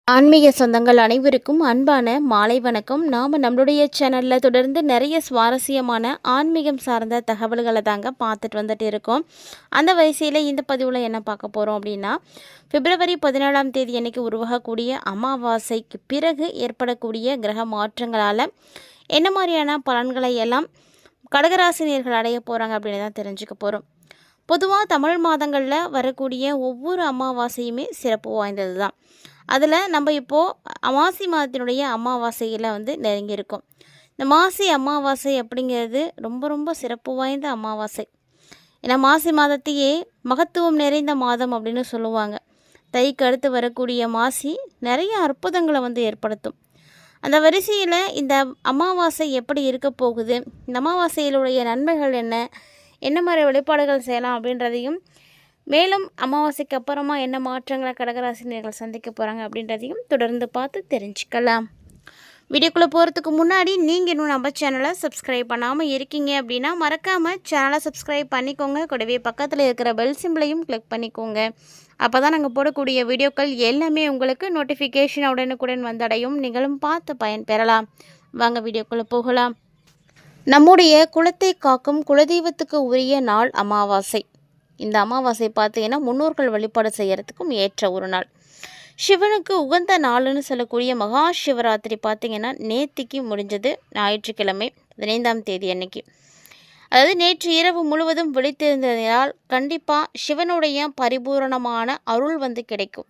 ஆன்மீக சொந்தங்கள் அனைவருக்கும் அன்பான மாலை வணக்கம். நாம் நம்மளுடைய சேனலில் தொடர்ந்து நிறைய சுவாரஸ்யமான ஆன்மீகம் சார்ந்த தகவல்களை தாங்க பார்த்துட்டு வந்துட்டு இருக்கோம். அந்த வரிசையில் இந்த பதிவில் என்ன பார்க்க போகிறோம் அப்படின்னா, பிப்ரவரி 17ஆம் தேதி அன்னைக்கு உருவாகக்கூடிய அமாவாசைக்கு பிறகு ஏற்படக்கூடிய கிரக மாற்றங்களால் என்ன மாதிரியான பலன்களை எல்லாம் கடகராசினியர்கள் அடைய போகிறாங்க அப்படின்னு தான் தெரிஞ்சுக்க போகிறோம். பொதுவாக தமிழ் மாதங்களில் வரக்கூடிய ஒவ்வொரு அமாவாசையுமே சிறப்பு வாய்ந்தது தான். அதில் நம்ம இப்போது மாசி மாதத்தினுடைய அமாவாசையில் நெருங்கியிருக்கோம். இந்த மாசி அமாவாசை அப்படிங்கிறது ரொம்ப ரொம்ப சிறப்பு வாய்ந்த அமாவாசை. ஏன்னா மாசி மாதத்தையே மகத்துவம் நிறைந்த மாதம் அப்படின்னு சொல்லுவாங்க. தைக்கு அடுத்து வரக்கூடிய மாசி நிறைய அற்புதங்களை ஏற்படுத்தும். அந்த வரிசையில் இந்த அமாவாசை எப்படி இருக்க போகுது, இந்த அமாவாசையிலுடைய நன்மைகள் என்ன, என்ன மாதிரி வழிபாடுகள் செய்யலாம் அப்படின்றதையும், மேலும் அமாவாசைக்கு அப்புறமா என்ன மாற்றங்களை கடகராசினியர்கள் சந்திக்க போகிறாங்க அப்படின்றதையும் தொடர்ந்து பார்த்து தெரிஞ்சுக்கலாம். வீடியோக்குள்ளே போகிறதுக்கு முன்னாடி நீங்கள் இன்னும் நம்ம சேனலை சப்ஸ்கிரைப் பண்ணாமல் இருக்கீங்க அப்படின்னா மறக்காமல் சேனலை சப்ஸ்கிரைப் பண்ணிக்கோங்க. கூடவே பக்கத்தில் இருக்கிற பெல் சிம்பிளையும் கிளிக் பண்ணிக்கோங்க. அப்போ தான் நாங்கள் போடக்கூடிய வீடியோக்கள் எல்லாமே உங்களுக்கு நோட்டிஃபிகேஷன் உடனுக்குடன் வந்தடையும். நீங்களும் பார்த்து பயன் பெறலாம். வாங்க வீடியோக்குள்ளே போகலாம். நம்முடைய குலத்தை காக்கும் குலதெய்வத்துக்கு உரிய நாள் அமாவாசை. இந்த அமாவாசை பார்த்தீங்கன்னா முன்னோர்கள் வழிபாடு செய்கிறதுக்கும் ஏற்ற ஒரு நாள். சிவனுக்கு உகந்த நாள்னு சொல்லக்கூடிய மகா சிவராத்திரி பார்த்திங்கன்னா நேத்திக்கு முடிஞ்சது, ஞாயிற்றுக்கிழமை 15ஆம் தேதி அன்னைக்கு. அதாவது நேற்று இரவு முழுவதும் விழித்திருந்ததினால் கண்டிப்பாக சிவனுடைய பரிபூரணமான அருள் கிடைக்கும்.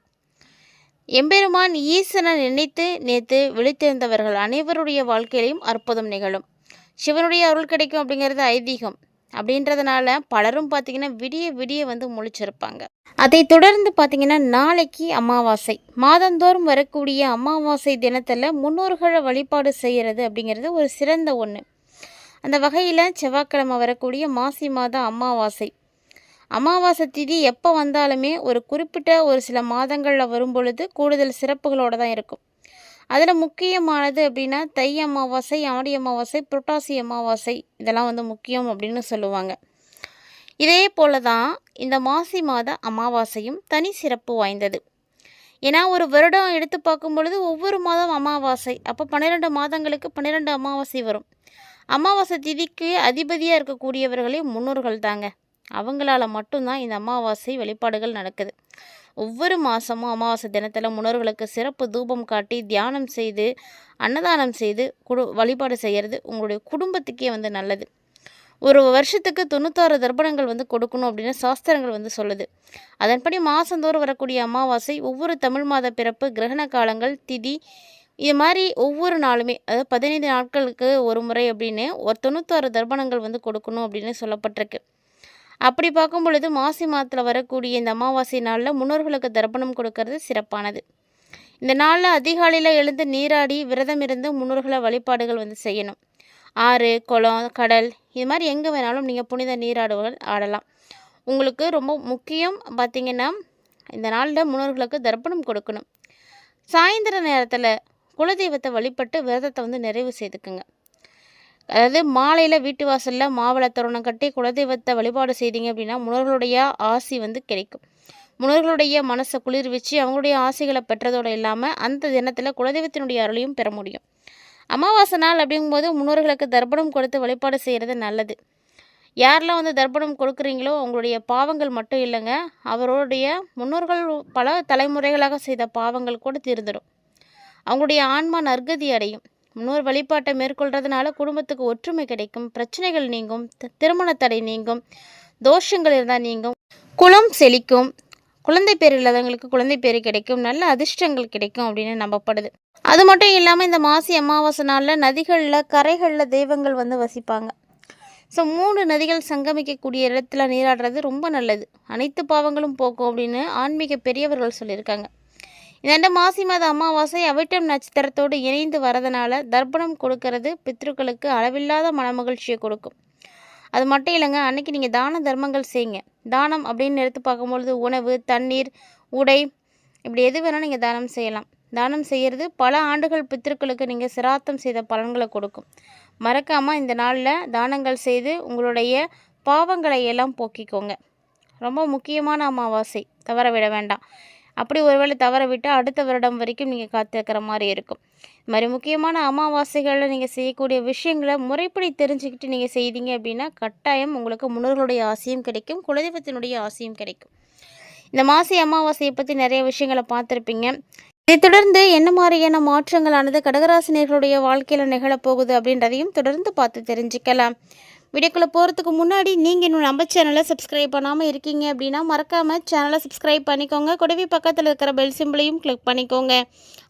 எம்பெருமான் ஈசனை நினைத்து நேற்று விழித்திருந்தவர்கள் அனைவருடைய வாழ்க்கையிலையும் அற்புதம் நிகழும். சிவனுடைய அருள் கிடைக்கும் அப்படிங்கிறது ஐதீகம். அப்படின்றதுனால பலரும் பார்த்திங்கன்னா விடிய விடிய முழிச்சிருப்பாங்க. அதை தொடர்ந்து பார்த்திங்கன்னா நாளைக்கு அமாவாசை. மாதந்தோறும் வரக்கூடிய அமாவாசை தினத்தில் முன்னோர்களை வழிபாடு செய்கிறது அப்படிங்கிறது ஒரு சிறந்த ஒன்று. அந்த வகையில் செவ்வாய்க்கிழமை வரக்கூடிய மாசி மாத அமாவாசை. அமாவாசை திதி எப்போ வந்தாலுமே ஒரு குறிப்பிட்ட ஒரு சில மாதங்களில் வரும் பொழுது கூடுதல் சிறப்புகளோடு தான் இருக்கும். அதில் முக்கியமானது அப்படின்னா தை அமாவாசை, ஆடி அமாவாசை, புரட்டாசி அமாவாசை இதெல்லாம் முக்கியம் அப்படின்னு சொல்லுவாங்க. இதே போல தான் இந்த மாசி மாத அமாவாசையும் தனி சிறப்பு வாய்ந்தது. ஏன்னா ஒரு வருடம் எடுத்து பார்க்கும் பொழுது ஒவ்வொரு மாதம் அமாவாசை, அப்போ 12 மாதங்களுக்கு 12 அமாவாசை வரும். அமாவாசை திதிக்கு அதிபதியாக இருக்கக்கூடியவர்களே முன்னோர்கள் தாங்க. அவங்களால மட்டும்தான் இந்த அமாவாசை வழிபாடுகள் நடக்குது. ஒவ்வொரு மாதமும் அமாவாசை தினத்தில் முன்னோர்களுக்கு சிறப்பு தூபம் காட்டி தியானம் செய்து அன்னதானம் செய்து வழிபாடு செய்கிறது உங்களுடைய குடும்பத்துக்கே நல்லது. ஒரு வருஷத்துக்கு 96 தர்ப்பணங்கள் கொடுக்கணும் அப்படின்னு சாஸ்திரங்கள் சொல்லுது. அதன்படி மாதந்தோறும் வரக்கூடிய அமாவாசை ஒவ்வொரு தமிழ் மாத பிறப்பு, கிரகண காலங்கள், திதி, இது மாதிரி ஒவ்வொரு நாளுமே, அதாவது 15 நாட்களுக்கு ஒரு முறை அப்படின்னு ஒரு 96 தர்ப்பணங்கள் கொடுக்கணும் அப்படின்னு சொல்லப்பட்டிருக்கு. அப்படி பார்க்கும் பொழுது மாசி மாதத்தில் வரக்கூடிய இந்த அமாவாசை நாளில் முன்னோர்களுக்கு தர்ப்பணம் கொடுக்கறது சிறப்பானது. இந்த நாளில் அதிகாலையில் எழுந்து நீராடி விரதம் இருந்து முன்னோர்களை வழிபாடுகள் செய்யணும். ஆறு, குளம், கடல் இது மாதிரி எங்கே வேணாலும் நீங்கள் புனித நீராடுகள் ஆடலாம். உங்களுக்கு ரொம்ப முக்கியம் பார்த்திங்கன்னா இந்த நாளில் முன்னோர்களுக்கு தர்ப்பணம் கொடுக்கணும். சாயந்தர நேரத்தில் குலதெய்வத்தை வழிபட்டு விரதத்தை நிறைவு செய்துக்குங்க. அதாவது மாலையில் வீட்டு வாசலில் மாவிளை தோரணம் கட்டி குலதெய்வத்தை வழிபாடு செய்தீங்க அப்படின்னா முன்னோர்களுடைய ஆசி கிடைக்கும். முன்னோர்களுடைய மனசை குளிர்விச்சு அவங்களுடைய ஆசைகளை பெற்றதோடு இல்லாமல் அந்த தினத்தில் குலதெய்வத்தினுடைய அருளையும் பெற முடியும். அமாவாசை நாள் அப்படிங்கும்போது முன்னோர்களுக்கு தர்ப்பணம் கொடுத்து வழிபாடு செய்கிறது நல்லது. யாரெல்லாம் தர்ப்பணம் கொடுக்குறீங்களோ அவங்களுடைய பாவங்கள் மட்டும் இல்லைங்க, அவருடைய முன்னோர்கள் பல தலைமுறைகளாக செய்த பாவங்கள் கூட தீர்ந்துடும். அவங்களுடைய ஆன்மா நற்கதி அடையும். முன்னோர் வழிபாட்டை மேற்கொள்கிறதுனால குடும்பத்துக்கு ஒற்றுமை கிடைக்கும், பிரச்சனைகள் நீங்கும், திருமண தடை நீங்கும், தோஷங்கள் இருந்தால் நீங்கும், குலம் செழிக்கும், குழந்தை பேர் இல்லாதவங்களுக்கு குழந்தை பேர் கிடைக்கும், நல்ல அதிர்ஷ்டங்கள் கிடைக்கும் அப்படின்னு நம்பப்படுது. அது மட்டும் இல்லாமல் இந்த மாசி அமாவாசை நாளில் நதிகளில் கரைகளில் தெய்வங்கள் வசிப்பாங்க. ஸோ 3 நதிகள் சங்கமிக்கக்கூடிய இடத்துல நீராடுறது ரொம்ப நல்லது. அனைத்து பாவங்களும் போக்கும் அப்படின்னு ஆன்மீக பெரியவர்கள் சொல்லியிருக்காங்க. இந்த மாசி மாத அமாவாசை அவிட்டம் நட்சத்திரத்தோடு இணைந்து வரதுனால தர்ப்பணம் கொடுக்கறது பித்ருக்களுக்கு அளவில்லாத மனமகிழ்ச்சியை கொடுக்கும். அது மட்டும் இல்லைங்க, அன்றைக்கி நீங்கள் தான தர்மங்கள் செய்யுங்க. தானம் அப்படின்னு எடுத்து பார்க்கும்பொழுது உணவு, தண்ணீர், உடை இப்படி எது வேணாலும் நீங்கள் தானம் செய்யலாம். தானம் செய்கிறது பல ஆண்டுகள் பித்ருக்களுக்கு நீங்கள் சிராத்தம் செய்த பலன்களை கொடுக்கும். மறக்காமல் இந்த நாளில் தானங்கள் செய்து உங்களுடைய பாவங்களை எல்லாம் போக்கிக்கோங்க. ரொம்ப முக்கியமான அமாவாசை, தவற விட வேண்டாம். அப்படி ஒருவேளை தவற விட்டால் அடுத்த வருடம் வரைக்கும் நீங்கள் காத்திருக்கிற மாதிரி இருக்கும். இது மாதிரி முக்கியமான அமாவாசைகளில் நீங்கள் செய்யக்கூடிய விஷயங்களை முறைப்படி தெரிஞ்சுக்கிட்டு நீங்கள் செய்தீங்க அப்படின்னா கட்டாயம் உங்களுக்கு முன்னோர்களுடைய ஆசையும் கிடைக்கும், குலதெய்வத்தினுடைய ஆசையும் கிடைக்கும். இந்த மாசி அமாவாசையை பற்றி நிறைய விஷயங்களை பார்த்துருப்பீங்க. இதைத் தொடர்ந்து என்ன மாதிரியான மாற்றங்களானது கடகராசினியர்களுடைய வாழ்க்கையில் நிகழப்போகுது அப்படின்றதையும் தொடர்ந்து பார்த்து தெரிஞ்சுக்கலாம். வீடியோக்குள்ளே போகிறதுக்கு முன்னாடி நீங்கள் இன்னும் நம்ம சேனலை சப்ஸ்கிரைப் பண்ணாமல் இருக்கீங்க அப்படின்னா மறக்காமல் சேனலை சப்ஸ்கிரைப் பண்ணிக்கோங்க. கூடவே பக்கத்தில் இருக்கிற பெல் சிம்பிளையும் கிளிக் பண்ணிக்கோங்க.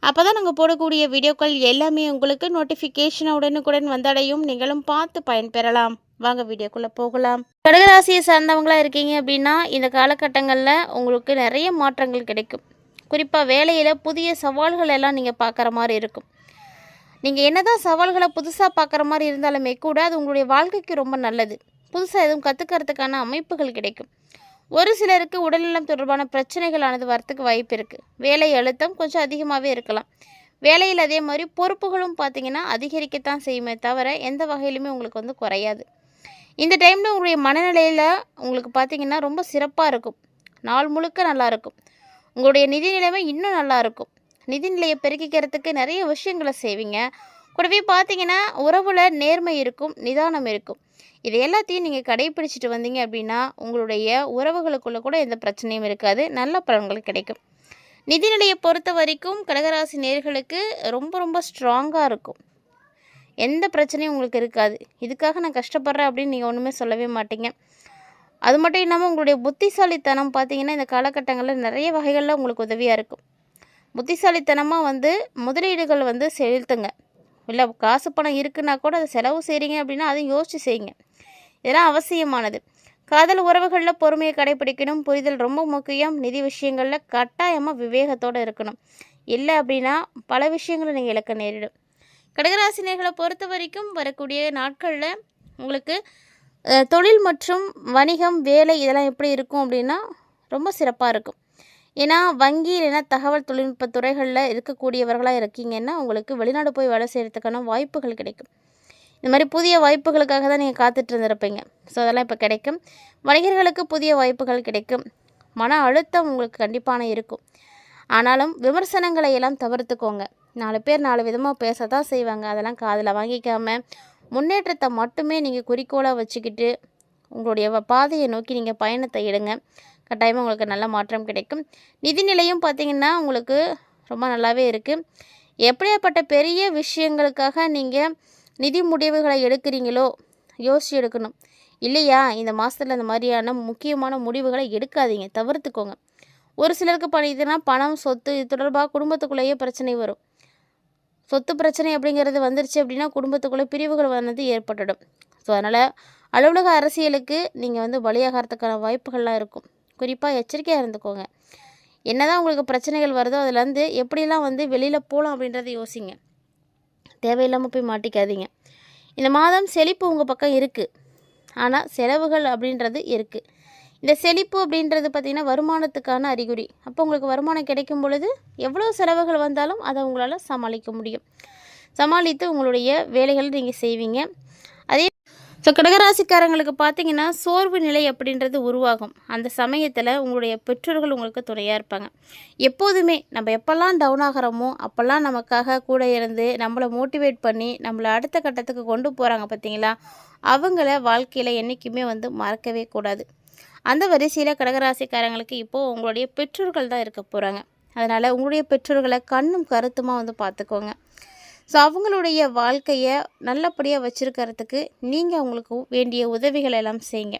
அப்போ தான் நாங்கள் போடக்கூடிய வீடியோக்கள் எல்லாமே உங்களுக்கு நோட்டிஃபிகேஷனை உடனுக்குடன் வந்தடையும், நீங்களும் பார்த்து பயன்பெறலாம். வாங்க வீடியோக்குள்ளே போகலாம். கடகராசியை சார்ந்தவங்களாக இருக்கீங்க அப்படின்னா இந்த காலகட்டங்களில் உங்களுக்கு நிறைய மாற்றங்கள் கிடைக்கும். குறிப்பாக வேலையில் புதிய சவால்கள் எல்லாம் நீங்கள் பார்க்குற மாதிரி இருக்கும். நீங்கள் என்ன தான் சவால்களை புதுசாக பார்க்குற மாதிரி இருந்தாலுமே கூட அது உங்களுடைய வாழ்க்கைக்கு ரொம்ப நல்லது. புதுசாக எதுவும் கற்றுக்கிறதுக்கான அமைப்புகள் கிடைக்கும். ஒரு சிலருக்கு உடல்நலம் தொடர்பான பிரச்சனைகளானது வரத்துக்கு வாய்ப்பு இருக்குது. வேலை அழுத்தம் கொஞ்சம் அதிகமாகவே இருக்கலாம். வேலையில் அதே மாதிரி பொறுப்புகளும் பார்த்திங்கன்னா அதிகரிக்கத்தான் செய்யுமே தவிர எந்த வகையிலுமே உங்களுக்கு குறையாது. இந்த டைமில் உங்களுடைய மனநிலையில் உங்களுக்கு பார்த்திங்கன்னா ரொம்ப சிறப்பாக இருக்கும். நாள் முழுக்க நல்லாயிருக்கும். உங்களுடைய நிதி நிலைமை இன்னும் நல்லாயிருக்கும். நிதிநிலையை பெருக்கிக்கிறதுக்கு நிறைய விஷயங்களை செய்வீங்க. கூடவே பார்த்தீங்கன்னா உறவில் நேர்மை இருக்கும், நிதானம் இருக்கும். இது எல்லாத்தையும் நீங்கள் கடைப்பிடிச்சிட்டு வந்தீங்க அப்படின்னா உங்களுடைய உறவுகளுக்குள்ளே கூட எந்த பிரச்சனையும் இருக்காது, நல்ல பலன்கள் கிடைக்கும். நிதிநிலையை பொறுத்த வரைக்கும் கடகராசி நேயர்களுக்கு ரொம்ப ரொம்ப ஸ்ட்ராங்காக இருக்கும். எந்த பிரச்சனையும் உங்களுக்கு இருக்காது. இதுக்காக நான் கஷ்டப்படுறேன் அப்படின்னு நீங்கள் ஒன்றுமே சொல்லவே மாட்டீங்க. அது மட்டும் இல்லாமல் உங்களுடைய புத்திசாலித்தனம் பார்த்தீங்கன்னா இந்த காலகட்டங்களில் நிறைய வகைகளில் உங்களுக்கு உதவியாக இருக்கும். புத்திசாலித்தனமாக முதலீடுகள் செலுத்துங்க. இல்லை காசு பணம் இருக்குன்னா கூட அதை செலவு செய்கிறீங்க அப்படின்னா அதையும் யோசித்து செய்யுங்க. இதெல்லாம் அவசியமானது. காதல் உறவுகளில் பொறுமையை கடைப்பிடிக்கணும், புரிதல் ரொம்ப முக்கியம். நிதி விஷயங்களில் கட்டாயமாக விவேகத்தோடு இருக்கணும். இல்லை அப்படின்னா பல விஷயங்களை நீங்கள் இழக்க நேரிடும். கடகராசினியர்களை பொறுத்த வரைக்கும் வரக்கூடிய நாட்களில் உங்களுக்கு தொழில் மற்றும் வணிகம், வேலை இதெல்லாம் எப்படி இருக்கும் அப்படின்னா ரொம்ப சிறப்பாக இருக்கும். ஏன்னா வங்கி இல்லைன்னா தகவல் தொழில்நுட்ப துறைகளில் இருக்கக்கூடியவர்களாக இருக்கீங்கன்னா உங்களுக்கு வெளிநாடு போய் வேலை செய்கிறதுக்கான வாய்ப்புகள் கிடைக்கும். இந்த மாதிரி புதிய வாய்ப்புகளுக்காக தான் நீங்கள் காத்துட்டு இருந்திருப்பீங்க. ஸோ அதெல்லாம் இப்போ கிடைக்கும். வணிகர்களுக்கு புதிய வாய்ப்புகள் கிடைக்கும். மன அழுத்தம் உங்களுக்கு கண்டிப்பான இருக்கும். ஆனாலும் விமர்சனங்களை எல்லாம் தவிர்த்துக்கோங்க. 4 பேர் 4 விதமாக பேச தான் செய்வாங்க. அதெல்லாம் காதில் வாங்கிக்காமல் முன்னேற்றத்தை மட்டுமே நீங்கள் குறிக்கோளாக வச்சுக்கிட்டு உங்களுடைய பாதையை நோக்கி நீங்கள் பயணத்தை எடுங்க. கட்டாயமாக உங்களுக்கு நல்ல மாற்றம் கிடைக்கும். நிதிநிலையும் பார்த்திங்கன்னா உங்களுக்கு ரொம்ப நல்லாவே இருக்குது. எப்படியாப்பட்ட பெரிய விஷயங்களுக்காக நீங்கள் நிதி முடிவுகளை எடுக்கிறீங்களோ யோசித்து எடுக்கணும். இல்லையா இந்த மாதத்தில் இந்த மாதிரியான முக்கியமான முடிவுகளை எடுக்காதீங்க, தவிர்த்துக்கோங்க. ஒரு சிலருக்கு பண்ணிதுன்னா பணம், சொத்து இது தொடர்பாக குடும்பத்துக்குள்ளேயே பிரச்சனை வரும். சொத்து பிரச்சனை அப்படிங்கிறது வந்துருச்சு அப்படின்னா குடும்பத்துக்குள்ளே பிரிவுகள் ஏற்பட்டுடும். ஸோ அதனால் அலுவலக அரசியலுக்கு நீங்கள் பலியாகிறதுக்கான வாய்ப்புகள்லாம் இருக்கும். குறிப்பாக எச்சரிக்கையாக இருந்துக்கோங்க. என்ன தான் உங்களுக்கு பிரச்சனைகள் வருதோ அதுலேருந்து எப்படிலாம் வெளியில் போகலாம் அப்படின்றத யோசிங்க. தேவையில்லாமல் போய் மாட்டிக்காதீங்க. இந்த மாதம் செழிப்பு உங்கள் பக்கம் இருக்குது, ஆனால் செலவுகள் அப்படின்றது இருக்குது. இந்த செழிப்பு அப்படின்றது பார்த்திங்கன்னா வருமானத்துக்கான அறிகுறி. அப்போ உங்களுக்கு வருமானம் கிடைக்கும் பொழுது எவ்வளோ செலவுகள் வந்தாலும் அதை உங்களால் சமாளிக்க முடியும். சமாளித்து உங்களுடைய வேலைகளை நீங்கள் செய்வீங்க. அதே ஸோ கடகராசிக்காரங்களுக்கு பார்த்திங்கன்னா சோர்வு நிலை அப்படின்றது உருவாகும். அந்த சமயத்தில் உங்களுடைய பெற்றோர்கள் உங்களுக்கு துணையாக இருப்பாங்க. எப்போதுமே நம்ம எப்போல்லாம் டவுன் ஆகிறோமோ அப்போல்லாம் நமக்காக கூட இருந்து நம்மளை மோட்டிவேட் பண்ணி நம்மளை அடுத்த கட்டத்துக்கு கொண்டு போகிறாங்க பார்த்திங்களா, அவங்கள வாழ்க்கையில் என்றைக்குமே மறக்கவே கூடாது. அந்த வரிசையில் கடகராசிக்காரங்களுக்கு இப்போது உங்களுடைய பெற்றோர்கள் தான் இருக்க போகிறாங்க. அதனால் உங்களுடைய பெற்றோர்களை கண்ணும் கருத்துமாக பார்த்துக்கோங்க. ஸோ அவங்களுடைய வாழ்க்கையை நல்லபடியாக வச்சுருக்கிறதுக்கு நீங்கள் அவங்களுக்கு வேண்டிய உதவிகள் எல்லாம் செய்யுங்க.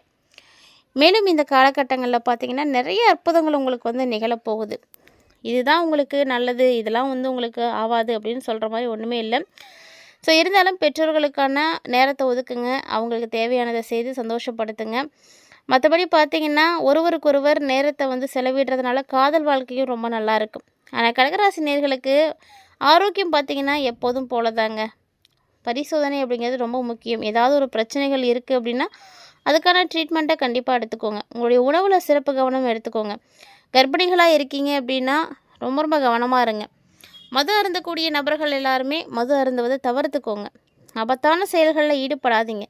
மேலும் இந்த காலகட்டங்களில் பார்த்திங்கன்னா நிறைய அற்புதங்கள் உங்களுக்கு நிகழப்போகுது. இதுதான் உங்களுக்கு நல்லது, இதெல்லாம் உங்களுக்கு ஆகாது அப்படின்னு சொல்கிற மாதிரி ஒன்றுமே இல்லை. ஸோ இருந்தாலும் பெற்றோர்களுக்கான நேரத்தை ஒதுக்குங்க, அவங்களுக்கு தேவையானதை செய்து சந்தோஷப்படுத்துங்க. மற்றபடி பார்த்திங்கன்னா ஒருவருக்கொருவர் நேரத்தை செலவிடுறதுனால காதல் வாழ்க்கையும் ரொம்ப நல்லாயிருக்கும். ஆனால் கடகராசி நேயர்களுக்கு ஆரோக்கியம் பார்த்திங்கன்னா எப்போதும் போல தாங்க. பரிசோதனை அப்படிங்கிறது ரொம்ப முக்கியம். ஏதாவது ஒரு பிரச்சனைகள் இருக்குது அப்படின்னா அதுக்கான ட்ரீட்மெண்ட்டை கண்டிப்பாக எடுத்துக்கோங்க. உங்களுடைய உணவில் சிறப்பு கவனம் எடுத்துக்கோங்க. கர்ப்பிணிகளாக இருக்கீங்க அப்படின்னா ரொம்ப ரொம்ப கவனமாக இருங்க. மது அருந்தக்கூடிய நபர்கள் எல்லாருமே மது அருந்துவதை தவிர்த்துக்கோங்க. ஆபத்தான செயல்களில் ஈடுபடாதீங்க.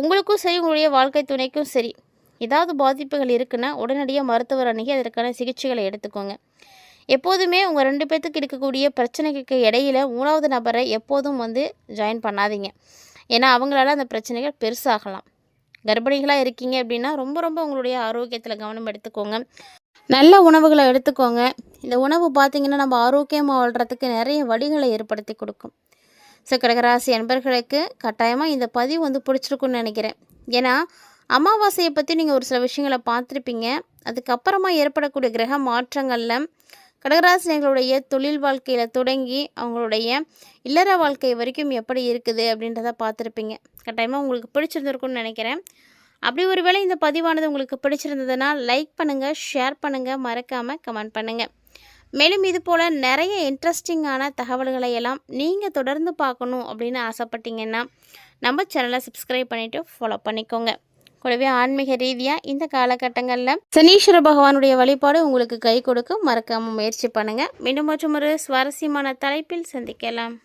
உங்களுக்கும் சரி, உங்களுடைய வாழ்க்கை துணைக்கும் சரி. ஏதாவது பாதிப்புகள் இருக்குன்னா உடனடியாக மருத்துவர் அணுகி அதற்கான சிகிச்சைகளை எடுத்துக்கோங்க. எப்போதுமே உங்கள் 2 பேர்த்துக்கு இருக்கக்கூடிய பிரச்சனைகளுக்கு இடையில 3வது நபரை எப்போதும் ஜாயின் பண்ணாதீங்க. ஏன்னா அவங்களால அந்த பிரச்சனைகள் பெருசாகலாம். கர்ப்பிணிகளாக இருக்கீங்க அப்படின்னா ரொம்ப ரொம்ப உங்களுடைய ஆரோக்கியத்தில் கவனம் எடுத்துக்கோங்க. நல்ல உணவுகளை எடுத்துக்கோங்க. இந்த உணவு பார்த்திங்கன்னா நம்ம ஆரோக்கியமாக வாழ்கிறதுக்கு நிறைய வழிகளை ஏற்படுத்தி கொடுக்கும். ஸோ கடகராசி அன்பர்களுக்கு கட்டாயமாக இந்த பதிவு பிடிச்சிருக்குன்னு நினைக்கிறேன். ஏன்னா அமாவாசையை பற்றி நீங்கள் ஒரு சில விஷயங்களை பார்த்துருப்பீங்க. அதுக்கப்புறமா ஏற்படக்கூடிய கிரக மாற்றங்களில் கடகராசினியர்களுடைய தொழில் வாழ்க்கையில் தொடங்கி அவங்களுடைய இல்லற வாழ்க்கை வரைக்கும் எப்படி இருக்குது அப்படின்றத பார்த்துருப்பீங்க. கட்டாயமாக உங்களுக்கு பிடிச்சிருந்துருக்குன்னு நினைக்கிறேன். அப்படி ஒரு வேளை இந்த பதிவானது உங்களுக்கு பிடிச்சிருந்ததுன்னா லைக் பண்ணுங்கள், ஷேர் பண்ணுங்கள், மறக்காமல் கமெண்ட் பண்ணுங்கள். மேலும் இது போல் நிறைய இன்ட்ரெஸ்டிங்கான தகவல்களை எல்லாம் நீங்கள் தொடர்ந்து பார்க்கணும் அப்படின்னு ஆசைப்பட்டீங்கன்னா நம்ம சேனலை சப்ஸ்கிரைப் பண்ணிவிட்டு ஃபாலோ பண்ணிக்கோங்க. கூடவே ஆன்மீக ரீதியாக இந்த காலகட்டங்களில் சனீஸ்வர பகவானுடைய வழிபாடு உங்களுக்கு கை கொடுக்கும். மறக்காமல் முயற்சி பண்ணுங்கள். மீண்டும் மற்றும் ஒரு சுவாரஸ்யமான தலைப்பில் சந்திக்கலாம்.